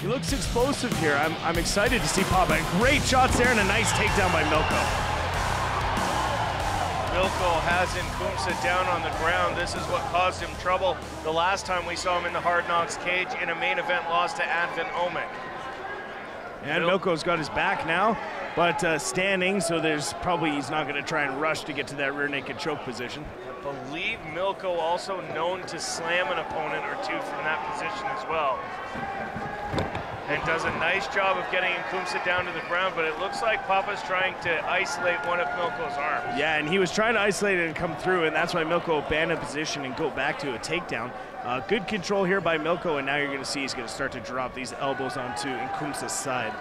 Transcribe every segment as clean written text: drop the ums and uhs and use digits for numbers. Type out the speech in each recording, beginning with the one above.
He looks explosive here. I'm excited to see Paapa. Great shots there and a nice takedown by Milko. Milko has Inkumsah down on the ground. This is what caused him trouble the last time we saw him in the Hard Knocks cage in a main event loss to Advin Omic. And Milko's got his back now, but standing, so he's not going to try and rush to get to that rear naked choke position. I believe Milko also known to slam an opponent or two from that position as well. And does a nice job of getting Inkumsah down to the ground, but it looks like Paapa's trying to isolate one of Milko's arms. Yeah, and he was trying to isolate it and come through, and that's why Milko abandoned position and go back to a takedown. Good control here by Milko, and now you're going to see he's going to start to drop these elbows onto Inkumsah's side.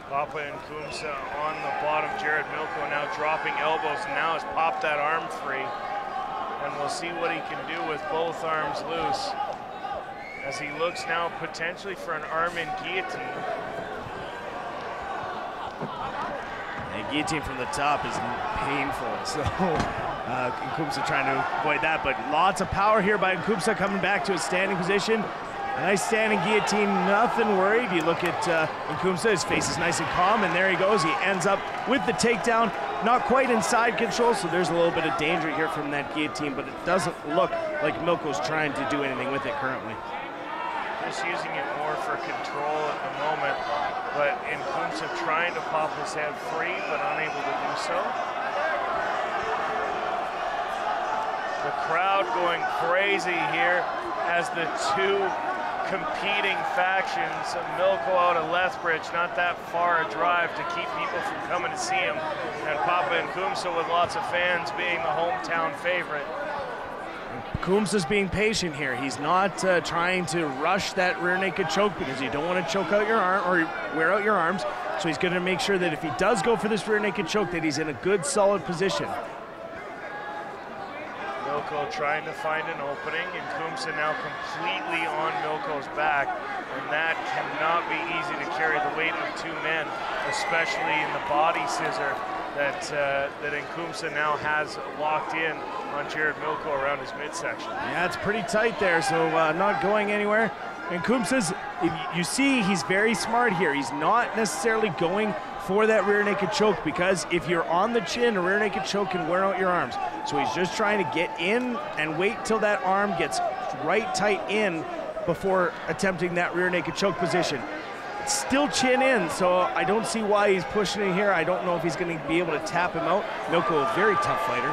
Paapa Inkumsah on the bottom. Jarod Milko now dropping elbows, and now has popped that arm free. And we'll see what he can do with both arms loose as he looks now potentially for an arm-in guillotine. And guillotine from the top is painful, so Inkumsah trying to avoid that, but lots of power here by Inkumsah coming back to a standing position. A nice standing guillotine, nothing worried. You look at Inkumsah, his face is nice and calm, and there he goes. He ends up with the takedown, not quite inside control, so there's a little bit of danger here from that guillotine, but it doesn't look like Milko's trying to do anything with it currently. Just using it more for control at the moment, but Inkumsah trying to pop his head free, but unable to do so. The crowd going crazy here as the two competing factions. Milko out of Lethbridge, not that far a drive to keep people from coming to see him, and Paapa Inkumsah with lots of fans being the hometown favorite. Inkumsah's being patient here. He's not trying to rush that rear naked choke because you don't want to choke out your arm or wear out your arms. So he's going to make sure that if he does go for this rear naked choke, that he's in a good, solid position. Milko trying to find an opening. Inkumsah now completely on Milko's back, and that cannot be easy to carry the weight of two men, especially in the body scissor that Inkumsah now has locked in on Jarod Milko around his midsection. Yeah, it's pretty tight there, so not going anywhere. Inkumsah's, you see he's very smart here. He's not necessarily going for that rear naked choke, because if you're on the chin, a rear naked choke can wear out your arms. So he's just trying to get in and wait till that arm gets right tight in before attempting that rear naked choke position. It's still chin in, so I don't see why he's pushing it here. I don't know if he's going to be able to tap him out. Milko, a very tough fighter.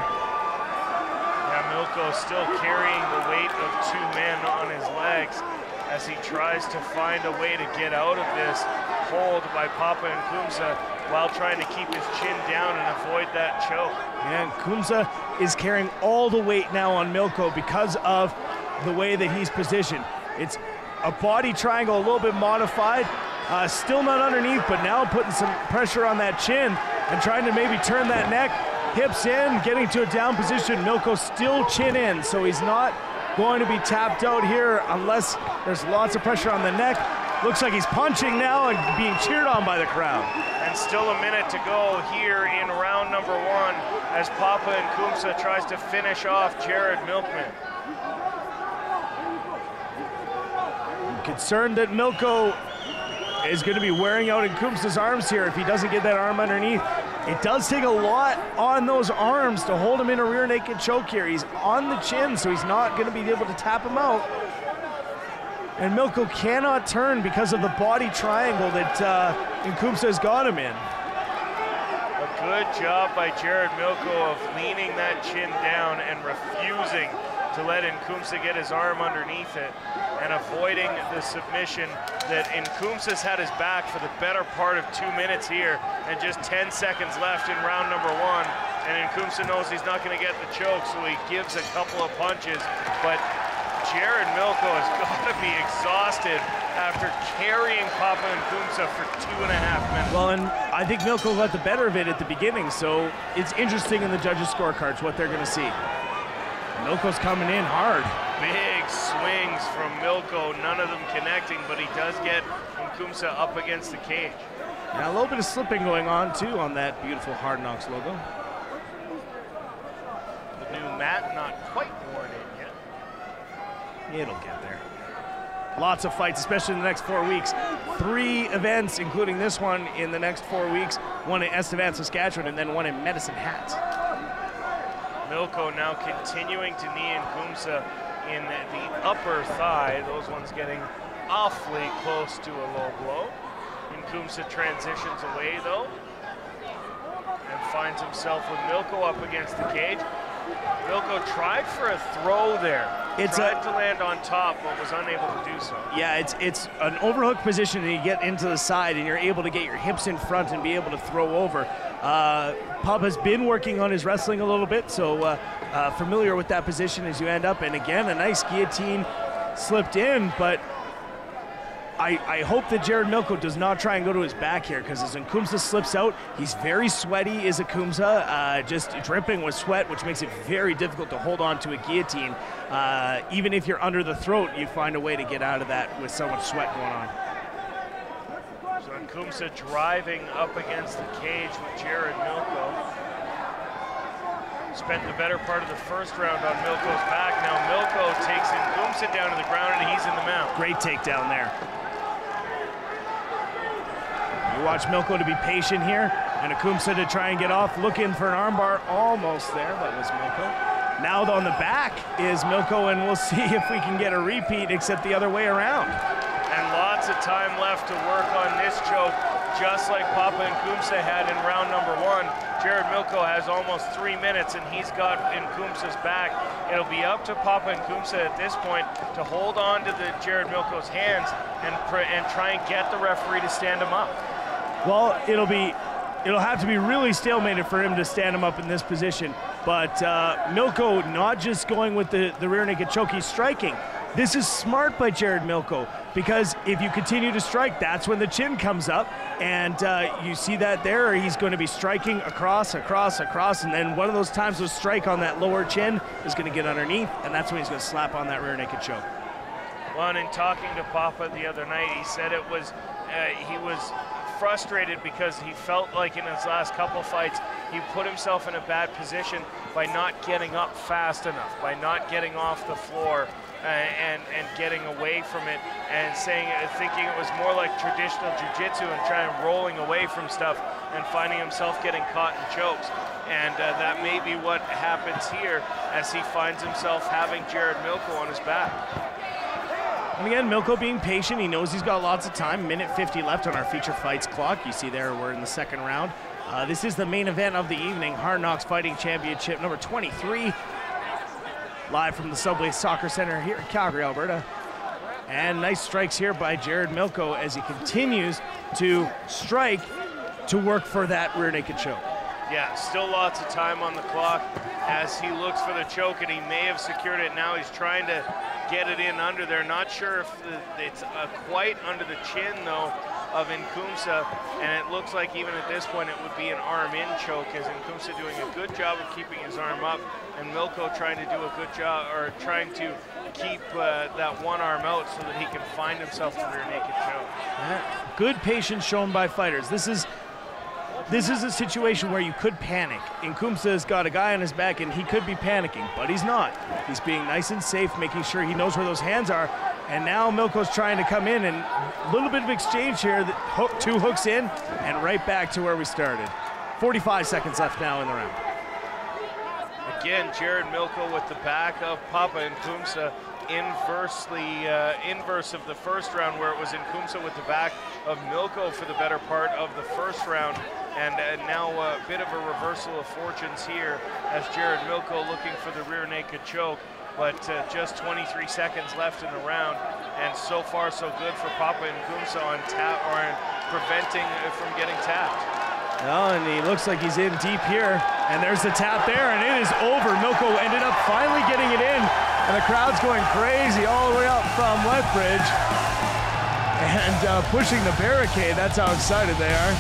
Yeah, Milko still carrying the weight of two men on his legs as he tries to find a way to get out of this hold by Paapa Inkumsah while trying to keep his chin down and avoid that choke. And Inkumsah is carrying all the weight now on Milko because of the way that he's positioned. It's a body triangle, a little bit modified, still not underneath, but now putting some pressure on that chin and trying to maybe turn that neck, hips in, getting to a down position. Milko still chin in, so he's not going to be tapped out here unless there's lots of pressure on the neck. Looks like he's punching now and being cheered on by the crowd. And still a minute to go here in round number one as Paapa Inkumsah tries to finish off Jarod Milkman. I'm concerned that Milko is going to be wearing out Inkumsah's arms here if he doesn't get that arm underneath. It does take a lot on those arms to hold him in a rear naked choke here. He's on the chin, so he's not going to be able to tap him out. And Milko cannot turn because of the body triangle that Inkumsah has got him in. A good job by Jarod Milko of leaning that chin down and refusing to let Inkumsah get his arm underneath it and avoiding the submission that Inkumsah's had his back for the better part of 2 minutes here and just 10 seconds left in round number one. And Inkumsah knows he's not going to get the choke, so he gives a couple of punches, but Jarod Milko has got to be exhausted after carrying Paapa Inkumsah for 2.5 minutes. Well, and I think Milko got the better of it at the beginning, so it's interesting in the judges' scorecards what they're going to see. Milko's coming in hard. Big swings from Milko, none of them connecting, but he does get Inkumsah up against the cage. Now a little bit of slipping going on too on that beautiful Hard Knocks logo. The new Matt not quite worn in yet. It'll get there. Lots of fights, especially in the next 4 weeks. 3 events, including this one, in the next 4 weeks. One in Estevan, Saskatchewan, and then one in Medicine Hat. Milko now continuing to knee Inkumsah in the upper thigh. Those ones getting awfully close to a low blow. Inkumsah transitions away though, and finds himself with Milko up against the cage. Milko tried for a throw there. Tried to land on top, but was unable to do so. Yeah, it's an overhook position, and you get into the side, and you're able to get your hips in front and be able to throw over. Paapa's been working on his wrestling a little bit, so familiar with that position as you end up. And again, a nice guillotine slipped in, but I hope that Jarod Milko does not try and go to his back here, because as Inkumsah slips out, he's very sweaty, is Inkumsah, just dripping with sweat, which makes it very difficult to hold on to a guillotine. Even if you're under the throat, you find a way to get out of that with so much sweat going on. So Inkumsah driving up against the cage with Jarod Milko. Spent the better part of the first round on Milko's back. Now Milko takes Inkumsah down to the ground, and he's in the mount. Great takedown there. You watch Milko to be patient here, and Inkumsah to try and get off, looking for an armbar. Almost there, that was Milko. Now on the back is Milko, and we'll see if we can get a repeat, except the other way around. And lots of time left to work on this choke, just like Paapa Inkumsah had in round number 1. Jarod Milko has almost 3 minutes, and he's got Inkumsah's back. It'll be up to Paapa Inkumsah at this point to hold on to the Jarod Milko's hands and try and get the referee to stand him up. Well, it'll have to be really stalemated for him to stand him up in this position. But Milko not just going with the rear naked choke, he's striking. This is smart by Jarod Milko, because if you continue to strike, that's when the chin comes up, and you see that there. He's going to be striking across, and then one of those times those strike on that lower chin is going to get underneath, and that's when he's going to slap on that rear naked choke. Well, and in talking to Paapa the other night, he said it was he was frustrated because he felt like in his last couple fights he put himself in a bad position by not getting up fast enough, by not getting off the floor and getting away from it, and thinking it was more like traditional jiu-jitsu and trying rolling away from stuff and finding himself getting caught in chokes. And that may be what happens here as he finds himself having Jarod Milko on his back. And again, Milko being patient. He knows he's got lots of time. Minute 50 left on our feature fights clock. You see there we're in the second round. This is the main event of the evening, Hard Knocks Fighting Championship number 23. Live from the Subway Soccer Center here in Calgary, Alberta. And nice strikes here by Jarod Milko as he continues to strike to work for that rear naked choke. Yeah, still lots of time on the clock as he looks for the choke, and he may have secured it. Now he's trying to get it in under there. Not sure if it's quite under the chin, though, of Inkumsah, and it looks like even at this point it would be an arm-in choke, as Inkumsah doing a good job of keeping his arm up, and Milko trying to do a good job, or trying to keep that one arm out so that he can find himself the rear naked choke. Yeah. Good patience shown by fighters. This is a situation where you could panic. Inkumsah's got a guy on his back, and he could be panicking, but he's not. He's being nice and safe, making sure he knows where those hands are. And now Milko's trying to come in, and a little bit of exchange here. Two hooks in, and right back to where we started. 45 seconds left now in the round. Again, Jarod Milko with the back of Paapa Inkumsah, inverse of the first round, where it was Inkumsah with the back of Milko for the better part of the first round. And now a bit of a reversal of fortunes here as Jarod Milko looking for the rear naked choke, but just 23 seconds left in the round, and so far so good for Paapa Inkumsah on preventing from getting tapped. Well, and he looks like he's in deep here, and there's the tap there, and it is over. Milko ended up finally getting it in, and the crowd's going crazy all the way up from Lethbridge and pushing the barricade. That's how excited they are.